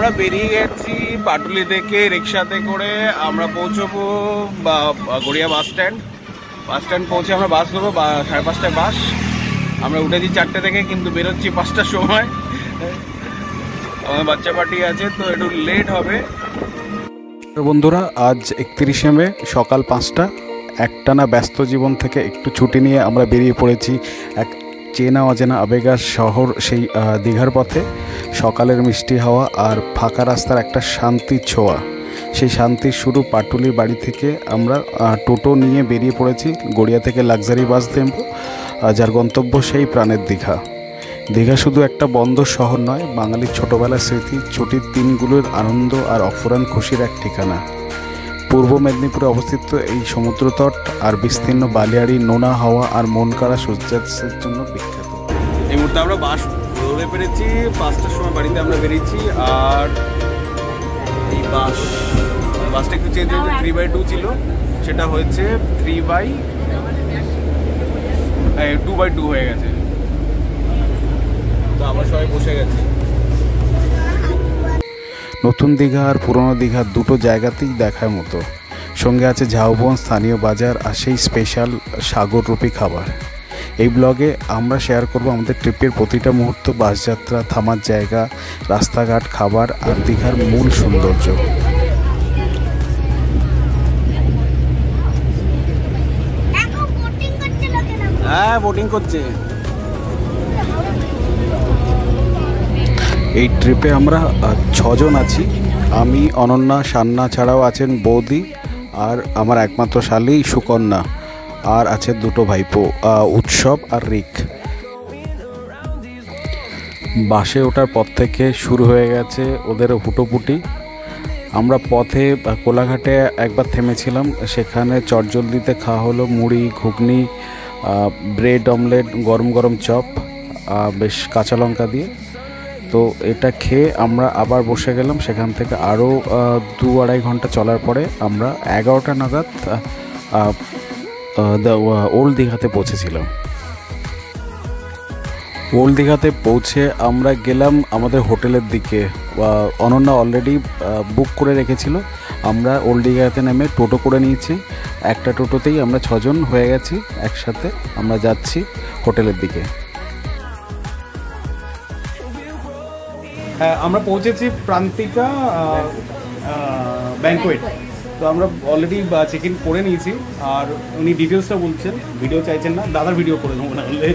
আমরা বেরিয়ে গেছি পাটুলি থেকে রিক্সাতে করে। আমরা পৌঁছবো গড়িয়া বাস স্ট্যান্ড পৌঁছে আমরা বাস ধরবো 5:30টায় বাস। আমরা উঠেছি 4টে থেকে, কিন্তু বেরোচ্ছি 5টার সময়। আমার বাচ্চা পার্টি আছে তো একটু লেট হবে। বন্ধুরা, আজ 31শে মে সকাল 5টা। একটানা ব্যস্ত জীবন থেকে একটু ছুটি নিয়ে আমরা বেরিয়ে পড়েছি এক চেনা অচেনা আবেগার শহর, সেই দীঘার পথে। সকালের মিষ্টি হাওয়া আর ফাঁকা রাস্তার একটা শান্তির ছোঁয়া, সেই শান্তির শুরু পাটুলির বাড়ি থেকে। আমরা টোটো নিয়ে বেরিয়ে পড়েছি গড়িয়া থেকে লাক্সারি বাস নেব, যার গন্তব্য সেই প্রাণের দীঘা। দীঘা শুধু একটা বন্দর শহর নয়, বাঙালির ছোটোবেলার স্মৃতি, ছুটির দিনগুলোর আনন্দ আর অফুরান খুশির এক ঠিকানা। পূর্ব মেদিনীপুরে অবস্থিত এই সমুদ্রতট আর বিস্তীর্ণ বালিয়াড়ি নোনা হাওয়া আর মন কাড়া সূর্যাস্তের জন্য বিখ্যাত। এই মুহূর্তে আমরা বাস ধরে পেরেছি, 5টার সময় বাড়িতে আমরা বেরিয়েছি। আর এই বাসটা একটু চেঞ্জ হয়েছে, 3/2 ছিল, সেটা হয়েছে 2/2 হয়ে গেছে। তো আমরা সবাই বসে গেছি। নতুন দীঘা আর পুরনো দীঘা দুটো জায়গাতেই দেখার মতো। সঙ্গে আছে ঝাউবন, স্থানীয় বাজার আর সেই স্পেশাল সাগররূপী খাবার। এই ব্লগে আমরা শেয়ার করব আমাদের ট্রিপের প্রতিটা মুহূর্ত, বাসযাত্রা, থামার জায়গা, রাস্তাঘাট, খাবার আর দীঘার মূল সৌন্দর্য। হ্যাঁ, বোটিং করছে। এই ট্রিপে আমরা 6 জন আছি। আমি, অনন্যা, সান্না ছাড়াও আছেন বৌদি আর আমার একমাত্র শালী সুকন্যা, আর আছে দুটো ভাইপো উৎসব আর রিক। বাসে ওঠার পর থেকে শুরু হয়ে গেছে ওদের হুটোপুটি। আমরা পথে কোলাঘাটে একবার থেমেছিলাম, সেখানে চটজলদিতে খাওয়া হলো মুড়ি, ঘুগনি, ব্রেড অমলেট, গরম গরম চপ, বেশ কাঁচা লঙ্কা দিয়ে। তো এটা খেয়ে আমরা আবার বসে গেলাম। সেখান থেকে আরও 2-2.5 ঘন্টা চলার পরে আমরা 11টা নাগাদ ওল্ড দীঘাতে পৌঁছেছিলাম। ওল্ড দীঘাতে পৌঁছে আমরা গেলাম আমাদের হোটেলের দিকে। অনন্যা অলরেডি বুক করে রেখেছিল। আমরা ওল্ড দীঘাতে নেমে টোটো করে নিয়েছি। একটা টোটোতেই আমরা 6 জন হয়ে গেছি একসাথে। আমরা যাচ্ছি হোটেলের দিকে। হ্যাঁ, আমরা পৌঁছেছি প্রান্তিকা ব্যাংকোয়েট। তো আমরা অলরেডি চেক ইন করে নিয়েছি। আর উনি ডিটেলসটা বলছেন, ভিডিও চাইছেন না, দাদার ভিডিও করে দেবো না বললে।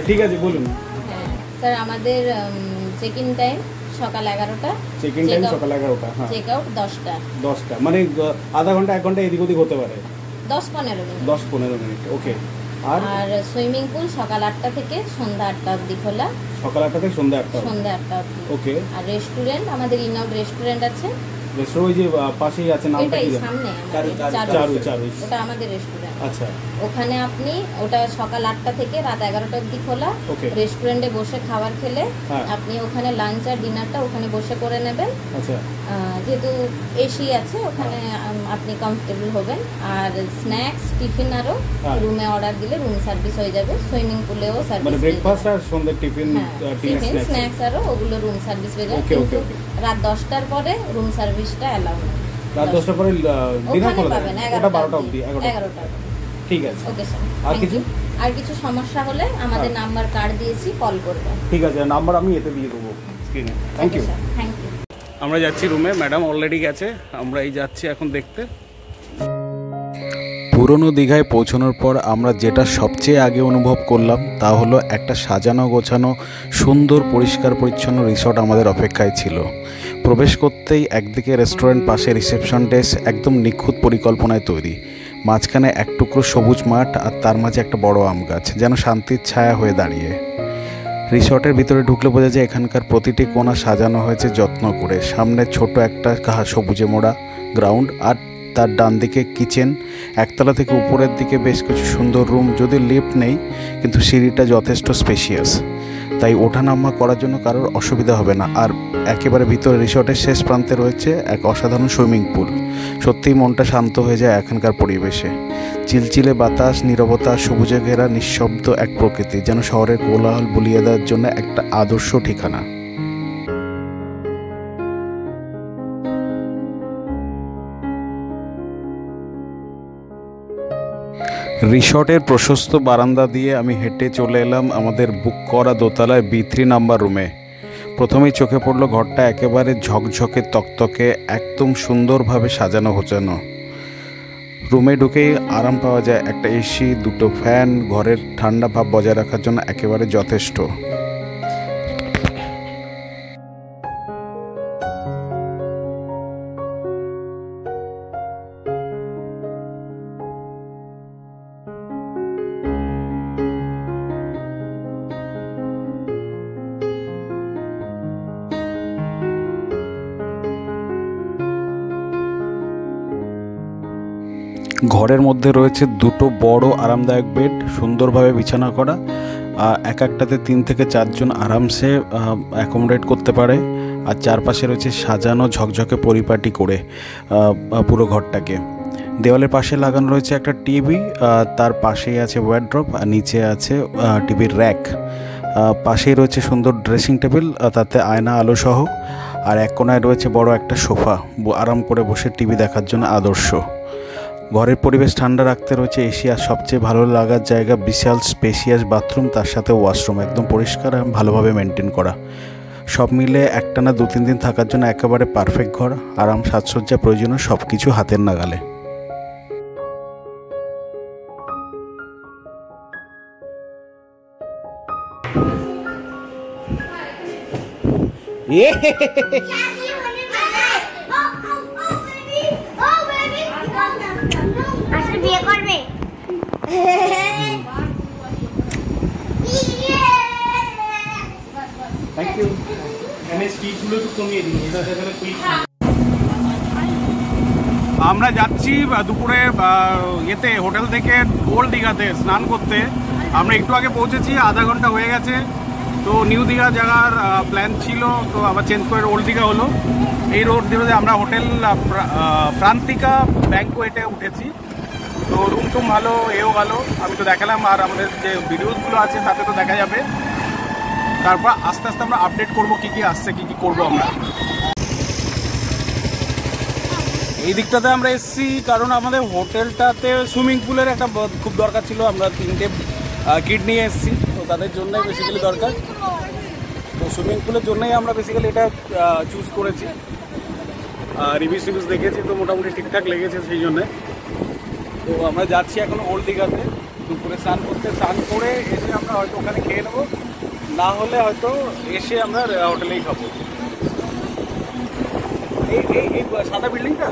ঠিক আছে, বলুন। স্যার, আমাদের চেক ইন টাইম সকাল 11টা, চেক ইন টাইম সকাল 11টা, হ্যাঁ, চেক আউট 10টা, মানে আধা ঘন্টা 1 ঘন্টা এদিক ওদিক হতে পারে, 10-15 মিনিট। 10-15 মিনিট, ওকে। আর সুইমিং পুল সকাল 8টা থেকে সন্ধ্যা 8টা অবধি খোলা। সকাল 8টা থেকে সন্ধ্যা 8টা অবধি, ওকে। আর রেস্টুরেন্ট, আমাদের ইন আউট রেস্টুরেন্ট আছে। রেস্টুরেন্ট ওই যে পাশেই আছে, নামটা কি? সামনে চারু, ওটা আমাদের রেস্টুরেন্ট। আচ্ছা, ওখানে আপনি, ওটা সকাল 8টা থেকে রাত 11টা অবধি খোলা। রেস্টুরেন্টে বসে খাবার খেলে আপনি ওখানে লাঞ্চ আর ডিনারটা ওখানে বসে করে নেবেন। আচ্ছা, যেহেতু এসি আছে ওখানে, আপনি কমফোর্টেবল হবেন। আর স্ন্যাক্স, টিফিন আরও রুমে অর্ডার দিলে রুম সার্ভিস হয়ে যাবে। সুইমিং পুলেও সার্ভিস, মানে ব্রেকফাস্ট আর সন্ধ্যার টিফিন স্ন্যাক্স আরও ওগুলো রুম সার্ভিস হয়ে যাবে। কিন্তু রাত 10টার পরে রুম সার্ভিসটা অ্যালাউ নেই। রাত 10টার পরে ডিনার করে পাবেন, 12টা অবধি। 11টা, ঠিক আছে। ওকে স্যার, আর কিছু সমস্যা হলে আমাদের নাম্বার কার্ড দিয়েছি, কল করবেন। ঠিক আছে, নাম্বার আমি এতে দিয়ে দেবো স্ক্রিনে। Thank you. আমরা যাচ্ছি রুমে, ম্যাডাম অলরেডি গেছে, আমরা এই যাচ্ছি এখন দেখতে। পুরনো দীঘায় পৌঁছানোর পর আমরা যেটা সবচেয়ে আগে অনুভব করলাম তা হলো একটা সাজানো গোছানো সুন্দর পরিষ্কার পরিচ্ছন্ন রিসর্ট আমাদের অপেক্ষায় ছিল। প্রবেশ করতেই একদিকে রেস্টুরেন্ট, পাশে রিসেপশন ডেস্ক, একদম নিখুঁত পরিকল্পনায় তৈরি। মাঝখানে এক টুকরো সবুজ মাঠ আর তার মাঝে একটা বড় আম গাছ, যেন শান্তির ছায়া হয়ে দাঁড়িয়ে। রিসর্টের ভিতরে ঢুকলে বোঝা যায় এখানকার প্রতিটি কোণা সাজানো হয়েছে যত্ন করে। সামনে ছোট একটা সবুজে মোড়া গ্রাউন্ড, আর তার ডান দিকে কিচেন। একতলা থেকে উপরের দিকে বেশ কিছু সুন্দর রুম, যদি লিফট নেই কিন্তু সিঁড়িটা যথেষ্ট স্পেশিয়াস, তাই ওঠানামা করার জন্য কারোর অসুবিধা হবে না। আর একেবারে ভিতরে রিসর্টের শেষ প্রান্তে রয়েছে এক অসাধারণ সুইমিং পুল। সত্যিই মনটা শান্ত হয়ে যায় এখানকার পরিবেশে। চিলচিলে বাতাস, নীরবতা, সবুজে ঘেরা নিঃশব্দ এক প্রকৃতি, যেন শহরের কোলাহল ভুলিয়ে দেওয়ার জন্য একটা আদর্শ ঠিকানা। রিসর্টের প্রশস্ত বারান্দা দিয়ে আমি হেঁটে চলে এলাম আমাদের বুক করা দোতলায় B3 নাম্বার রুমে। প্রথমেই চোখে পড়লো ঘরটা একেবারে ঝকঝকে তকতকে, একদম সুন্দরভাবে সাজানো গোছানো। রুমে ঢুকেই আরাম পাওয়া যায়, একটা এসি, দুটো ফ্যান ঘরের ঠান্ডা ভাব বজায় রাখার জন্য একেবারে যথেষ্ট। ঘরের মধ্যে রয়েছে দুটো বড় আরামদায়ক বেড, সুন্দরভাবে বিছানা করা। এক একটাতে 3 থেকে 4 জন আরামসে অ্যাকোমোডেট করতে পারে। আর চারপাশে রয়েছে সাজানো ঝকঝকে পরিপাটি করে পুরো ঘরটাকে। দেওয়ালের পাশে লাগানো রয়েছে একটা টিভি, তার পাশেই আছে ওয়ার্ড্রপ, আর নিচে আছে টিভির র্যাক। পাশেই রয়েছে সুন্দর ড্রেসিং টেবিল, তাতে আয়না আলো সহ। আর এক কোনায় রয়েছে বড় একটা সোফা, আরাম করে বসে টিভি দেখার জন্য আদর্শ। ঘরের পরিবেশ ঠান্ডা রাখতে রয়েছে এশিয়া সবচেয়ে ভালো লাগার জায়গা, বিশাল স্পেশিয়াস বাথরুম, তার সাথে ওয়াশরুম একদম পরিষ্কার এবং ভালোভাবে মেনটেন করা। সব মিলে একটানা 2-3 দিন থাকার জন্য একেবারে পারফেক্ট ঘর। আরাম, সাজসজ্জা, প্রয়োজনীয় সব কিছু হাতের নাগালে। বিয়ে করবে? Thank you. এখানে স্পিচগুলো একটু কমিয়ে দিন, এটা এখানে কুইক। আমরা যাচ্ছি দুপুরে ইয়েতে হোটেল থেকে ওল্ড দীঘাতে স্নান করতে। আমরা একটু আগে পৌঁছেছি, আধা ঘন্টা হয়ে গেছে। তো নিউ দীঘা যাওয়ার প্ল্যান ছিল, তো আবার চেঞ্জ করে ওল্ড দীঘা হলো। এই রোড দিয়ে আমরা হোটেল প্রান্তিকা ব্যাংকোয়েটে উঠেছি। তো রুম টুম ভালো, এও ভালো, আমি তো দেখালাম। আর আমাদের যে ভিডিওসগুলো আছে তাতে তো দেখা যাবে। তারপর আস্তে আস্তে আমরা আপডেট করবো কী কী আসছে, কী কী করবো আমরা। এই দিকটাতে আমরা এসেছি কারণ আমাদের হোটেলটাতে সুইমিং পুলের একটা খুব দরকার ছিল। আমরা 3টে কিড নিয়ে এসেছি, তো তাদের জন্যই বেসিক্যালি দরকার। তো সুইমিং পুলের জন্যই আমরা বেসিক্যালি এটা চুজ করেছি। রিভিউস দেখেছি, তো মোটামুটি ঠিকঠাক লেগেছে সেই জন্যে। তো আমরা যাচ্ছি এখন ওল্ড দীঘাতে দুপুরে স্নান করতে। স্নান করে এসে আমরা হয়তো ওখানে খেয়ে নেবো, না হলে হয়তো এসে আমরা হোটেলেই খাবো। এই এই সাদা বিল্ডিংটা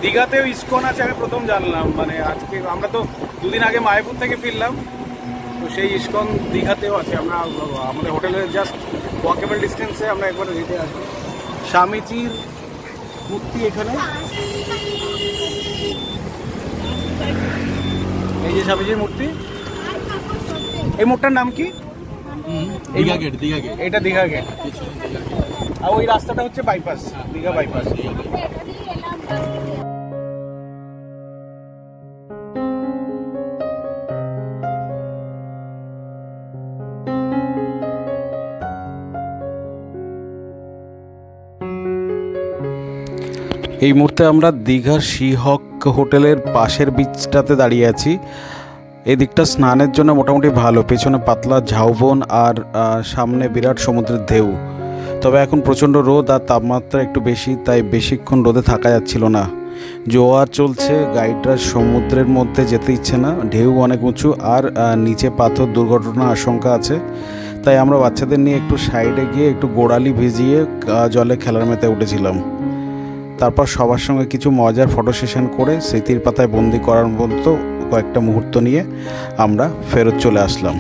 দীঘাতেও ইসকন আছে, আমি প্রথম জানলাম। মানে আজকে আমরা তো 2 দিন আগে মায়াপুর থেকে ফিরলাম, তো সেই ইসকন দীঘাতেও আছে। আমরা আমাদের হোটেলের জাস্ট ওয়াকেবল ডিস্টেন্সে আমরা একবার যেতে আসবো। স্বামীজির মূর্তি এখানে, এই যে স্বামীজির মূর্তি। এই মোড়টার নাম কি? দীঘা গেট। দীঘা গেট, এটা দীঘা গেট। আর ওই রাস্তাটা হচ্ছে বাইপাস, দীঘা বাইপাস। এই মুহূর্তে আমরা দীঘার সিহক হোটেলের পাশের বিচটাতে দাঁড়িয়ে আছি। এদিকটা স্নানের জন্য মোটামুটি ভালো, পেছনে পাতলা ঝাউবন আর সামনে বিরাট সমুদ্রের ঢেউ। তবে এখন প্রচণ্ড রোদ আর তাপমাত্রা একটু বেশি, তাই বেশিক্ষণ রোদে থাকা যাচ্ছিল না। জোয়ার চলছে, গাইডরা সমুদ্রের মধ্যে যেতে ইচ্ছে না, ঢেউ অনেক উঁচু আর নিচে পাথর, দুর্ঘটনার আশঙ্কা আছে। তাই আমরা বাচ্চাদের নিয়ে একটু সাইডে গিয়ে একটু গোড়ালি ভিজিয়ে জলে খেলার মেতে উঠেছিলাম। তারপর সবার সঙ্গে কিছু মজার ফটো সেশন করে স্মৃতির পাতায় বন্দি করার মতো কয়েকটা মুহূর্ত নিয়ে আমরা ফেরত চলে আসলাম।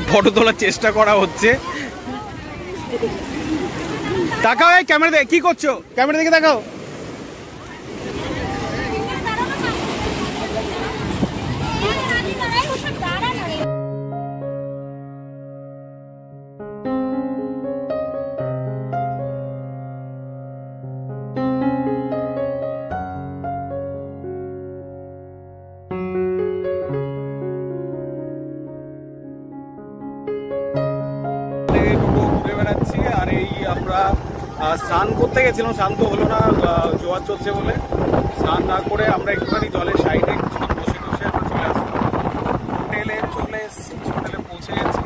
ফটো তোলার চেষ্টা করা হচ্ছে। তাকাও, এই ক্যামেরা দেখে কি করছো? ক্যামেরা দিকে তাকাও। স্নান করতে গেছিলাম, স্নান তো হলো না জোয়ার চলছে বলে। স্নান না করে আমরা একটুখানি জলের সাইডে কিছুক্ষণ বসে বসে আমরা চলে আসলাম। হোটেলে চলে এসেছি, হোটেলে পৌঁছে গেছি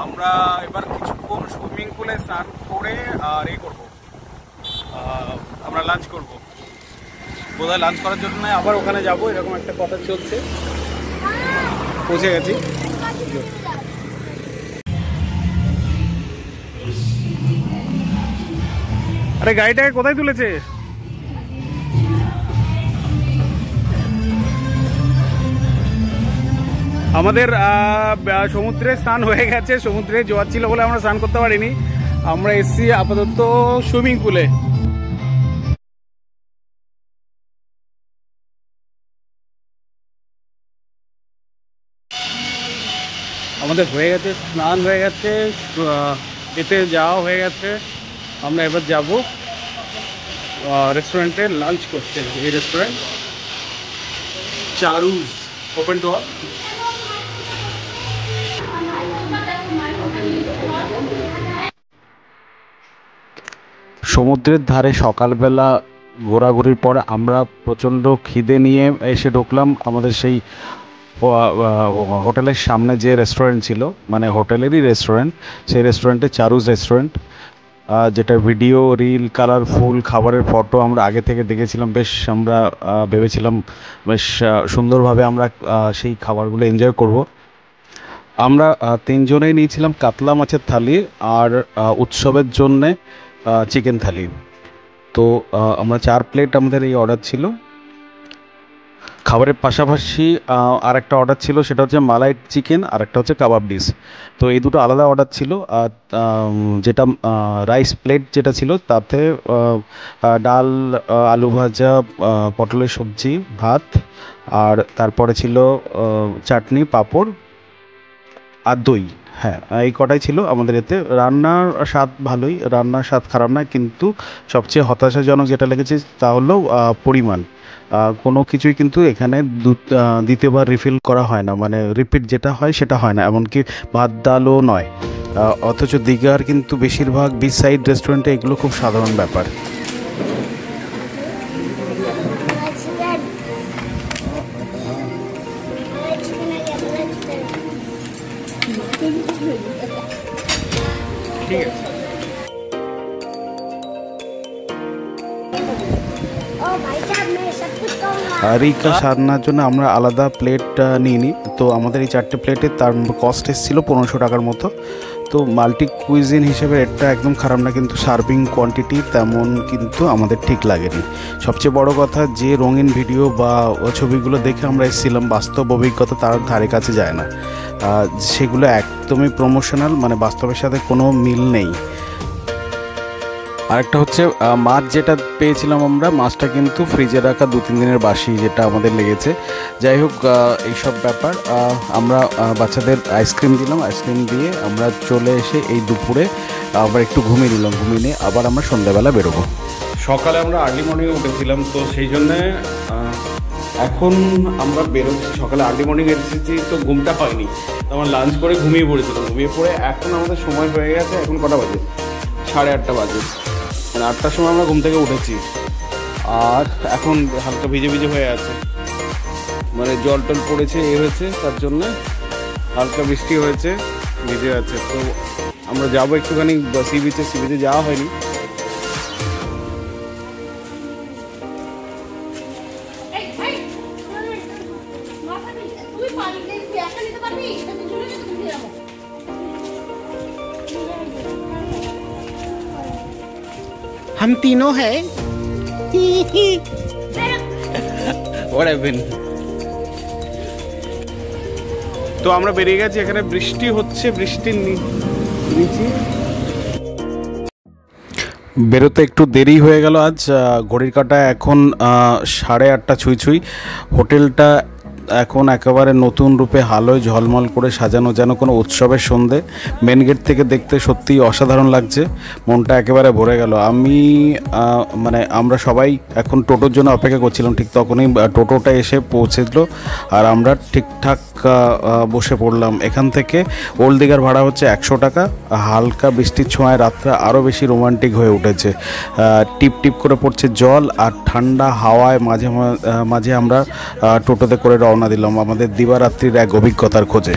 আমরা। এবার কিছুক্ষণ সুইমিং পুলে স্নান করে আর করবো, আমরা লাঞ্চ করবো। বোধহয় লাঞ্চ করার জন্য আবার ওখানে যাব, এরকম একটা কথা চলছে। পৌঁছে গেছি। আরে গাড়িটাকে কোথায় তুলেছে? আমাদের সমুদ্রে স্নান হয়ে গেছে। সমুদ্রে জোয়ার ছিল বলে আমরা স্নান করতে পারিনি। আমরা এসছি আপাতত সুইমিং পুলে। আমাদের হয়ে গেছে স্নান, হয়ে গেছে, এতে যাওয়া হয়ে গেছে। আমরা এবার যাব রেস্টুরেন্টে লাঞ্চ করতে। এই রেস্টুরেন্ট চারুজ, ওপেন টু অল। সমুদ্রের ধারে সকালবেলা ঘোরাঘুরির পর আমরা প্রচণ্ড খিদে নিয়ে এসে ঢুকলাম আমাদের সেই হোটেলের সামনে যে রেস্টুরেন্ট ছিল, মানে হোটেলেরই রেস্টুরেন্ট, সেই রেস্টুরেন্টে চারুজ রেস্টুরেন্ট, যেটা ভিডিও, রিল, কালারফুল খাবারের ফটো আমরা আগে থেকে দেখেছিলাম। বেশ আমরা ভেবেছিলাম বেশ সুন্দরভাবে আমরা সেই খাবারগুলো এনজয় করব। আমরা তিনজনেই নিয়েছিলাম কাতলা মাছের থালি আর উৎসবের জন্যে চিকেন থালি। তো আমরা 4 প্লেট আমাদের এই অর্ডার ছিল। খাবারের পাশাপাশি আর একটা অর্ডার ছিল, সেটা হচ্ছে মালাই চিকেন, আর একটা হচ্ছে কাবাব ডিশ। তো এই দুটো আলাদা অর্ডার ছিল। আর যেটা রাইস প্লেট যেটা ছিল তাতে ডাল, আলু ভাজা, পটলের সবজি, ভাত, আর তারপরে ছিল চাটনি, পাঁপড় আর দই। হ্যাঁ, এই কটাই ছিল আমাদের এতে। রান্নার স্বাদ ভালোই, রান্নার স্বাদ খারাপ নয়, কিন্তু সবচেয়ে হতাশাজনক যেটা লেগেছে তা হলো পরিমাণ। কোনো কিছুই কিন্তু এখানে দ্বিতীয়বার রিফিল করা হয় না, মানে রিপিট যেটা হয় সেটা হয় না, এমনকি ভাত ডালও নয়। অথচ দীঘার কিন্তু বেশিরভাগ বিচ সাইড রেস্টুরেন্টে এগুলো খুব সাধারণ ব্যাপার। ঠিক আছে। রিকা সাধনার জন্য আমরা আলাদা প্লেট নিইনি। তো আমাদের এই 4টে প্লেটে তার কস্ট এসেছিল 1500 টাকার মতো। তো মাল্টি কুইজিন হিসেবে এটা একদম খারাপ না, কিন্তু সার্ভিং কোয়ান্টিটি তেমন কিন্তু আমাদের ঠিক লাগেনি। সবচেয়ে বড় কথা, যে রঙিন ভিডিও বা ছবিগুলো দেখে আমরা এসেছিলাম, বাস্তব অভিজ্ঞতা তার ধারে কাছে যায় না। সেগুলো একদমই প্রমোশনাল, মানে বাস্তবের সাথে কোনো মিল নেই। আরেকটা হচ্ছে মাছ যেটা পেয়েছিলাম আমরা, মাছটা কিন্তু ফ্রিজে রাখা 2-3 দিনের বাসি, যেটা আমাদের লেগেছে। যাই হোক, এইসব ব্যাপার। আমরা বাচ্চাদের আইসক্রিম দিলাম, আইসক্রিম দিয়ে আমরা চলে এসে এই দুপুরে আবার একটু ঘুমিয়ে নিলাম। ঘুমিয়ে নিয়ে আবার আমরা সন্ধ্যাবেলা বেরোবো। সকালে আমরা আর্লি মর্নিংয়ে উঠেছিলাম, তো সেই জন্যে এখন আমরা বেরোচ্ছি। সকালে আর্লি মর্নিং এসেছি, তো ঘুমটা পাইনি, তো আমরা লাঞ্চ করে ঘুমিয়ে পড়েছিলাম। ঘুমিয়ে পড়ে এখন আমাদের সময় হয়ে গেছে, এখন কটা বাজে? 8:30 বাজে। মানে 8টার সময় আমরা ঘুম থেকে উঠেছি, আর এখন হালকা ভিজে ভিজে হয়ে আছে, মানে জল টল পড়েছে, হয়েছে, তার জন্যে হালকা বৃষ্টি হয়েছে, ভিজে আছে। তো আমরা যাবো একটুখানি সি বিচে যাওয়া হয়নি। हम तीनों है। তো আমরা বেরিয়ে গেছি। এখানে বৃষ্টি হচ্ছে, বৃষ্টির নিচে বেরোতে একটু দেরি হয়ে গেল আজ। ঘড়ির কাঁটা এখন 8:30 ছুঁই। হোটেলটা এখন একেবারে নতুন রূপে আলোয় ঝলমল করে সাজানো, যেন কোনো উৎসবের সন্ধে। মেন গেট থেকে দেখতে সত্যিই অসাধারণ লাগছে, মনটা একেবারে ভরে গেল। আমি মানে আমরা সবাই এখন টোটোর জন্য অপেক্ষা করছিলাম, ঠিক তখনই টোটোটা এসে পৌঁছেছিল আর আমরা ঠিকঠাক বসে পড়লাম। এখান থেকে ওল্ড দীঘার ভাড়া হচ্ছে 100 টাকা। হালকা বৃষ্টির ছোঁয়ায় রাতটা আরও বেশি রোমান্টিক হয়ে উঠেছে। টিপ টিপ করে পড়ছে জল আর ঠান্ডা হাওয়ায় মাঝে মাঝে আমরা টোটোতে করে রওনা দিলাম আমাদের দিবারাত্রির এক অভিজ্ঞতার খোঁজে।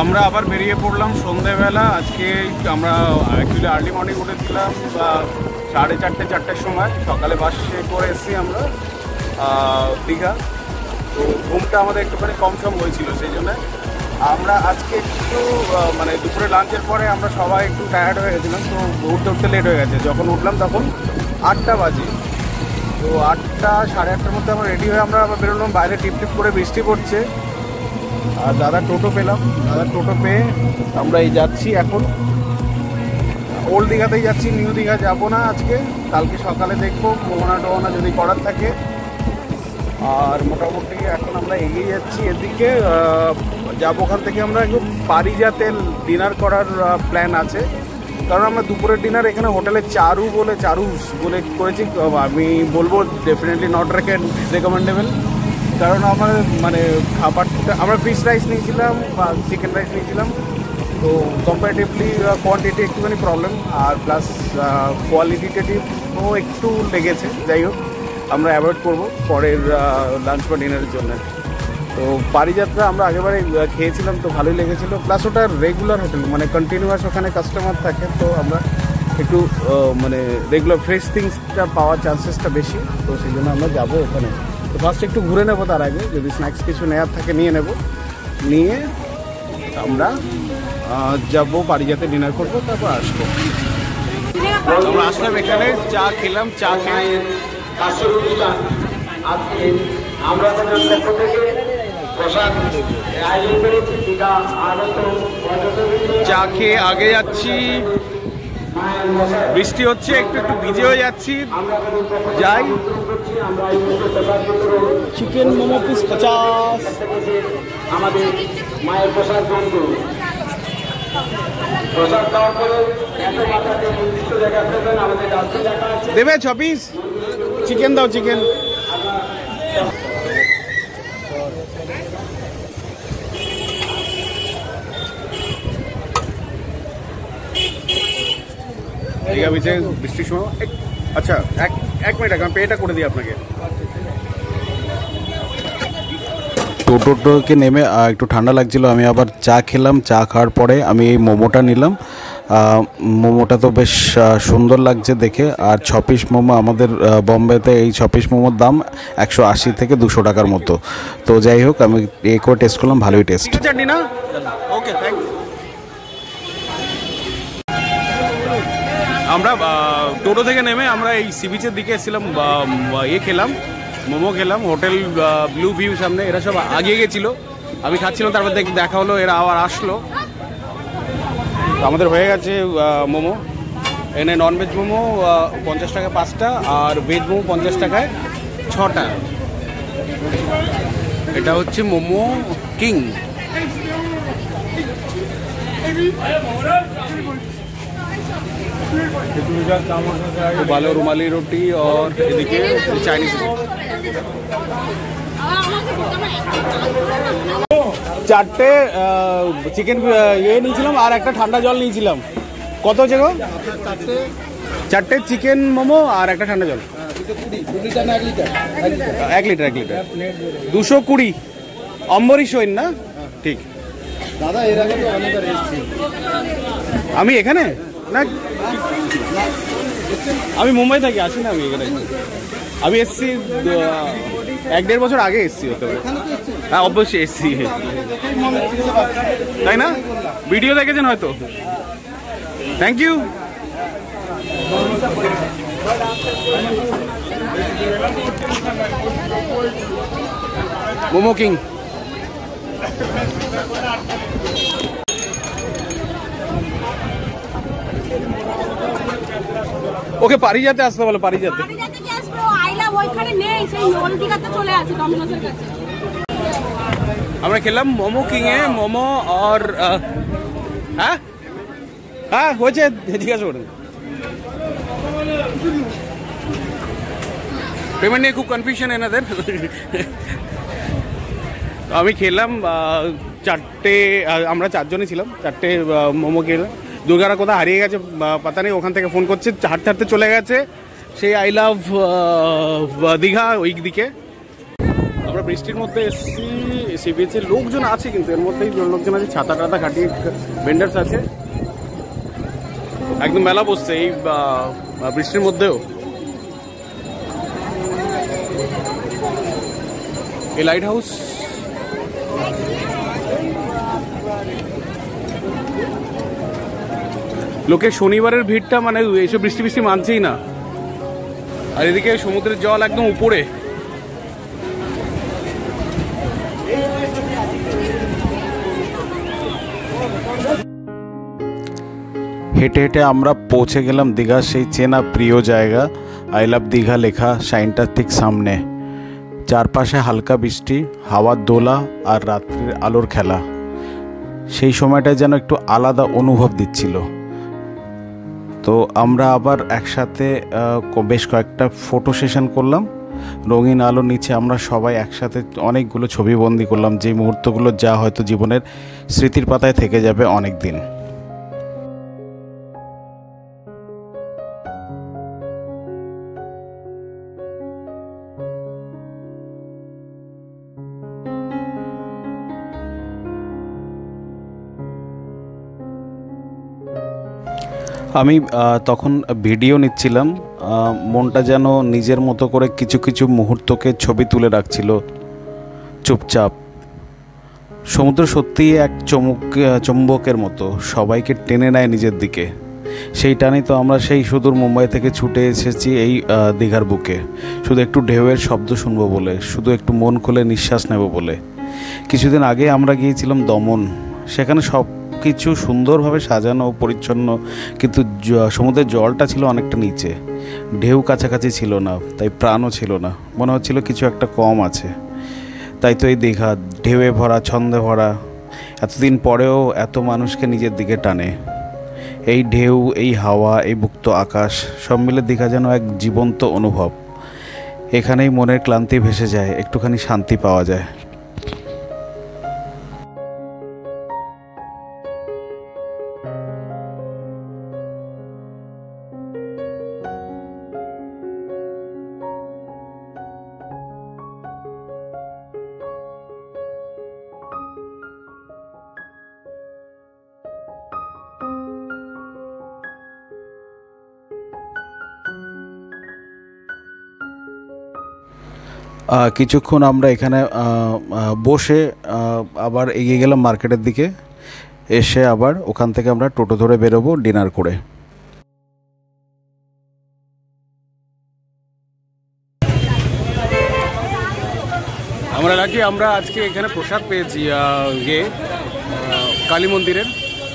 আমরা আবার বেরিয়ে পড়লাম সন্ধেবেলা। আজকে আমরা অ্যাকচুয়ালি আর্লি মর্নিং উঠেছিলাম 4:30-4টার সময়, সকালে বাসে করে এসেছি আমরা দীঘা। তো ঘুমটা আমাদের একটুখানি কম সম হয়েছিল, সেই জন্য আমরা আজকে একটু মানে দুপুরে লাঞ্চের পরে আমরা সবাই একটু টায়ার্ড হয়ে গেছিলাম, তো উঠতে লেট হয়ে গেছে। যখন উঠলাম তখন 8টা বাজে। তো 8টা সাড়ে 8টার মধ্যে আমরা রেডি হয়ে আমরা আবার বেরোলাম। বাইরে টিপ টিপ করে বৃষ্টি পড়ছে আর দাদা টোটো পেলাম। দাদা টোটো পেয়ে আমরা এই যাচ্ছি এখন ওল্ড দীঘাতেই যাচ্ছি, নিউ দীঘা যাবো না আজকে। কালকে সকালে দেখবো মোহনা টোহনা যদি করার থাকে। আর মোটামুটি এখন আমরা এগিয়ে যাচ্ছি এদিকে যাবো। ওখান থেকে আমরা একটু পারিজাতে ডিনার করার প্ল্যান আছে, কারণ আমরা দুপুরের ডিনার এখানে হোটেলে চারুস বলে করেছি। আমি বলবো ডেফিনেটলি নট রেকমেন্ডেবল, কারণ আমার মানে খাবারটা আমরা ফিশ রাইস নিয়েছিলাম বা চিকেন রাইস নিয়েছিলাম, তো কম্পারেটিভলি কোয়ান্টিটি একটুখানি প্রবলেম আর প্লাস কোয়ালিটিটিভও একটু লেগেছে। যাই হোক, আমরা অ্যাভয়েড করবো পরের লাঞ্চ বা ডিনারের জন্য। তো পারিজাতটা আমরা আগেবারে খেয়েছিলাম, তো ভালোই লেগেছিলো। প্লাস ওটা রেগুলার হোটেল, মানে কন্টিনিউয়াস ওখানে কাস্টমার থাকে, তো আমরা একটু মানে রেগুলার ফ্রেশ থিংসটা পাওয়ার চান্সেসটা বেশি, তো সেই জন্য আমরা যাবো ওখানে। তো ফার্স্ট একটু ঘুরে নেবো, তার আগে যদি স্ন্যাক্স কিছু নেওয়ার থাকে নিয়ে নেব, নিয়ে আমরা যাবো পারিজাতে ডিনার করবো, তারপর আসবো। আমরা আসলাম এখানে, চা খেলাম। চা খেয়ে চা খেয়ে আগে যাচ্ছি। বৃষ্টি হচ্ছে, একটু একটু ভিজে হয়ে যাচ্ছি। যাই। Chicken momo piece 50। আমাদের মায়ের প্রসাদ গ্রহণ করুন। প্রসাদ দেওয়ার পরে দেবে 6 পিস চিকেন দাও। চিকেন বৃষ্টির সময়। আচ্ছা, এক মিনিট আগে আমি পেটা করে দিই আপনাকে। টোটোকে নেমে একটু ঠান্ডা লাগছিল, আমি আবার চা খেলাম। চা খাওয়ার পরে আমি এই মোমোটা নিলাম। মোমোটা তো বেশ সুন্দর লাগছে দেখে। আর 6 পিস মোমো, আমাদের বম্বেতে এই 6 পিস মোমোর দাম 180 থেকে 200 টাকার মতো। তো যাই হোক, আমি এ করে টেস্ট করলাম, ভালোই টেস্ট। চাটনি না? ওকে, থ্যাংক ইউ। আমরা টোটো থেকে নেমে আমরা এই সি বিচের দিকে এসেছিলাম, খেলাম মোমো খেলাম হোটেল ব্লু ভিউ সামনে। এরা সব আগিয়ে গেছিলো, আমি খাচ্ছিলাম, তারপর দেখা হলো এরা আবার আসলো। আমাদের হয়ে গেছে মোমো। এখানে ননভেজ মোমো 50 টাকা 5টা, আর ভেজ মোমো 50 টাকায় 6টা। এটা হচ্ছে মোমো কিং। ভালো রুমালি রুটি और এদিকে চাইনিজ। চারটে চিকেন নিয়েছিলাম আর একটা ঠান্ডা জল নিয়েছিলাম। কত হচ্ছে গো? চারটে চিকেন মোমো আর একটা ঠান্ডা জল। 1 লিটার 220 অম্বরীশ হইন না? ঠিক দাদা, এর আগে তো অনেকবার এসেছি আমি এখানে। না, আমি মুম্বাই থাকি, আসি না আমি এখানে। আমি এসছি 1-1.5 বছর আগে এসছি হতে পারে। হ্যাঁ, অবশ্যই এসছি, তাই না? ভিডিও দেখেছেন হয়তো। Thank you. Momo king. Okay পারিজাতে আসতে বলো। পারিজাতে আমরা খেলাম মোমো কিংয়ে মোমো আর হ্যাঁ হ্যাঁ হয়েছে, জিজ্ঞাসা করুন। পেমেন্ট নিয়ে খুব কনফিউশন এনাদের। আমি খেলাম 4টে, আমরা 4জনই ছিলাম, 4টে মোমো খেলাম। দুর্গারা কোথাও হারিয়ে গেছে পাতা নেই, ওখান থেকে ফোন করছে, হাঁটতে হাঁটতে চলে গেছে সেই আই লাভ দীঘা ওই দিকে। আমরা বৃষ্টির মধ্যে এসেছি, সি বিচে লোকজন আছে, কিন্তু এর মধ্যেই লোকজন আছে, ছাতা টাতা খাটিয়ে ভেন্ডার্স আছে, একদম মেলা বসছে এই বৃষ্টির মধ্যেও। এই লাইট হাউস লোকের শনিবারের ভিড়টা মানে এইসব বৃষ্টি বৃষ্টি মানছেই না। আর এদিকে সমুদ্রের জল একদম উপরে। হেঁটে হেঁটে আমরা পৌঁছে গেলাম দীঘা, সেই চেনা প্রিয় জায়গা আই লাভ দীঘা লেখা সাইনটার ঠিক সামনে। চারপাশে হালকা বৃষ্টি, হাওয়ার দোলা আর রাত্রির আলোর খেলা, সেই সময়টায় যেন একটু আলাদা অনুভব দিচ্ছিল। তো আমরা আবার একসাথে বেশ কয়েকটা ফটো সেশন করলাম। রঙিন আলোর নিচে আমরা সবাই একসাথে অনেকগুলো ছবি বন্দি করলাম, যে মুহূর্তগুলো যা হয়তো জীবনের স্মৃতির পাতায় থেকে যাবে অনেক দিন। আমি তখন ভিডিও নিচ্ছিলাম, মনটা যেন নিজের মতো করে কিছু কিছু মুহূর্তকে ছবি তুলে রাখছিল চুপচাপ। সমুদ্র সত্যিই এক চুম্বকের মতো সবাইকে টেনে নেয় নিজের দিকে। সেই টানেই তো আমরা সেই সুদূর মুম্বাই থেকে ছুটে এসেছি এই দীঘার বুকে, শুধু একটু ঢেউয়ের শব্দ শুনবো বলে, শুধু একটু মন খুলে নিঃশ্বাস নেব বলে। কিছুদিন আগে আমরা গিয়েছিলাম দমন, সেখানে সব কিছু সুন্দরভাবে সাজানো ও পরিচ্ছন্ন, কিন্তু সমুদ্রের জলটা ছিল অনেকটা নিচে, ঢেউ কাছাকাছি ছিল না, তাই প্রাণও ছিল না, মনে হচ্ছিল কিছু একটা কম আছে। তাই তো এই দীঘা ঢেউয়ে ভরা, ছন্দে ভরা, এতদিন পরেও এত মানুষকে নিজের দিকে টানে। এই ঢেউ, এই হাওয়া, এই মুক্ত আকাশ সব মিলে দীঘা যেন এক জীবন্ত অনুভব। এখানেই মনের ক্লান্তি ভেসে যায়, একটুখানি শান্তি পাওয়া যায়। কিছুক্ষণ আমরা এখানে বসে আবার এগিয়ে গেলাম মার্কেটের দিকে। এসে আবার ওখান থেকে আমরা টোটো ধরে বেরোবো ডিনার করে। আমরা নাকি আমরা আজকে এখানে প্রসাদ পেয়েছি গিয়ে কালী মন্দিরের,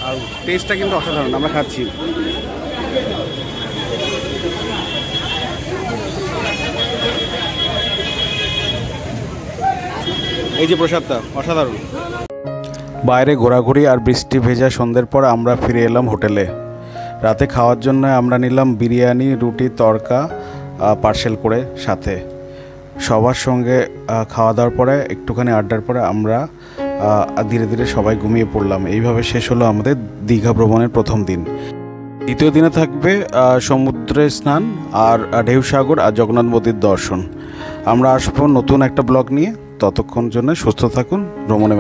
আর টেস্টটা কিন্তু অসাধারণ। আমরা খাচ্ছি, এই যে প্রসাদটা অসাধারণ। বাইরে ঘোরাঘুরি আর বৃষ্টি ভেজা সন্ধ্যের পর আমরা ফিরে এলাম হোটেলে। রাতে খাওয়ার জন্য আমরা নিলাম বিরিয়ানি, রুটি, তড়কা পার্সেল করে সাথে। সবার সঙ্গে খাওয়া দাওয়ার পরে একটুখানি আড্ডার পরে আমরা ধীরে ধীরে সবাই ঘুমিয়ে পড়লাম। এইভাবে শেষ হলো আমাদের দীঘা ভ্রমণের প্রথম দিন। দ্বিতীয় দিনে থাকবে সমুদ্রে স্নান আর ঢেউসাগর আর জগন্নাথ মন্দির দর্শন। আমরা আসবো নতুন একটা ব্লগ নিয়ে। ততক্ষণ জন্য সুস্থ থাকুন, ভ্রমণে